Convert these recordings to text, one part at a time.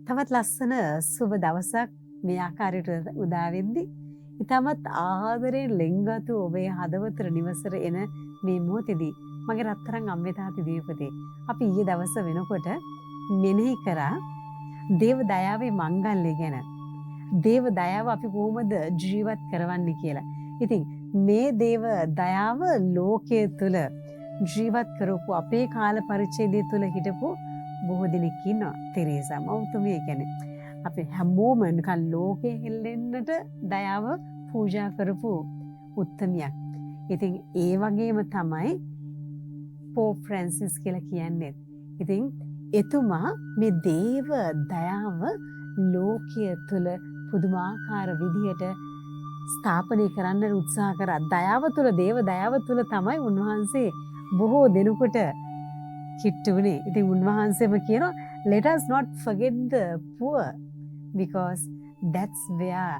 තවත් ලස්සන සුබ දවසක් මේ ආකාරයට උදා වෙද්දී ඉතාමත් ආදරයෙන් ලෙන්ගතු ඔබේ හදවතට නිවසට එන මේ මොහොතේදී මගේ රත්තරන් අම්මේ තාත්ති දීපතේ අපි ඊයේ දවස වෙනකොට මෙනෙහි කරා දේව දයාවේ මංගල්‍ය ගැන. දේව දයාව අපි කොහොමද ජීවත් කරවන්නේ කියලා. ඉතින් මේ දේව දයාව ලෝකයේ තුල ජීවත් කරපු අපේ කාල පරිච්ඡේදය තුල හිටපු බොහෝ දෙනෙක් ඉන්නවා. තෙරේසා මෞතුමිය කියන්නේ අපි හැමෝම නිකන් ලෝකෙ හෙල්ලෙන්නට දයාව පූජා කරපු උත්තමියක්. ඉතින් ඒ වගේම තමයි පෝප් ෆ්‍රැන්සිස් කියලා කියන්නේ. ඉතින් එතුමා මේ දේව දයාව ලෝකයේ තුල පුදුමාකාර විදියට ස්ථාපනය කරන්න උත්සාහ කරා. දයාව තුල දේව දයාව තුල තමයි උන්වහන්සේ බොහෝ දෙනෙකුට කිට්ටුනේ. ඉතින් උන්වහන්සේම කියනවා let us not forget the poor because that's where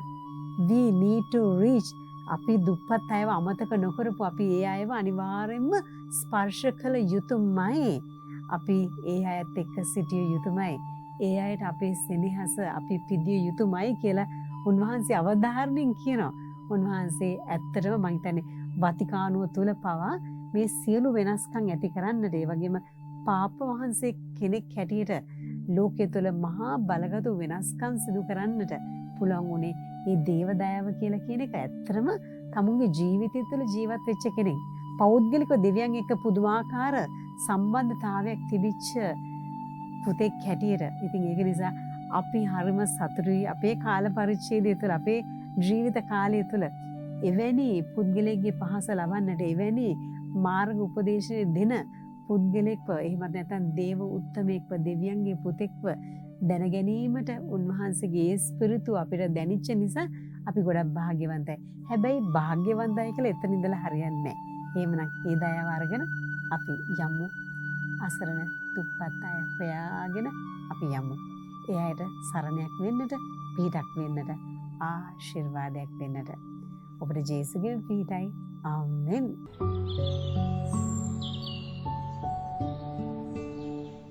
we need to reach. අපි දුප්පත් අයව අමතක නොකරපු අපි ඒ අයව අනිවාර්යෙන්ම ස්පර්ශ කළ යුතුමයි. අපි ඒ අයත් එක්ක සිටිය යුතුමයි. ඒ අයට අපේ සෙනෙහස අපි පිදිය යුතුමයි කියලා උන්වහන්සේ අවධාරණයෙන් කියනවා. උන්වහන්සේ ඇත්තටම මම හිතන්නේ වතිකානුව තුල පවා මේ සියලු වෙනස්කම් ඇති කරන්නට ඒ වගේම පාප වහන්සේ කෙනෙක් හැටියට ලෝකයේ තුල මහා බලගතු වෙනස්කම් සිදු කරන්නට පුළුවන් උනේ මේ දේව දයාව කියලා කියන එක. ඇත්තටම තමුන්ගේ ජීවිතය තුළ ජීවත් වෙච්ච කෙනෙක්. පෞද්ගලික දෙවියන් එක්ක පුදුමාකාර සම්බන්ධතාවයක් තිබිච්ච පුතෙක් හැටියට. ඉතින් ඒක නිසා අපි හරිම සතුටුයි අපේ කාල පරිච්ඡේදය තුළ අපේ ජීවිත කාලය තුළ එවැනි පුද්ගලයෙක්ගේ පහස ලබන්නට එවැනි මාර්ග උපදේශය දෙන පුද්ගලෙක්ව එහෙමත් නැත්නම් දේව උත්තමයෙක්ව දෙවියන්ගේ පුතෙක්ව දැන ගැනීමට උන්වහන්සේගේ ස්පිරිතු අපිට දැනිච්ච නිසා අපි ගොඩක් භාග්‍යවන්තයි. හැබැයි භාග්‍යවන්තයි කියලා එතන ඉඳලා හරියන්නේ නැහැ. එහෙමනම් මේ දයාව අරගෙන අපි යමු. අසරණ දුප්පත් අය හොයාගෙන අපි යමු. ඒ අයට සරණයක් වෙන්නට, පිහිටක් වෙන්නට, ආශිර්වාදයක් වෙන්නට. ඔබට ජේසුගේ පිහිටයි. ආමෙන්.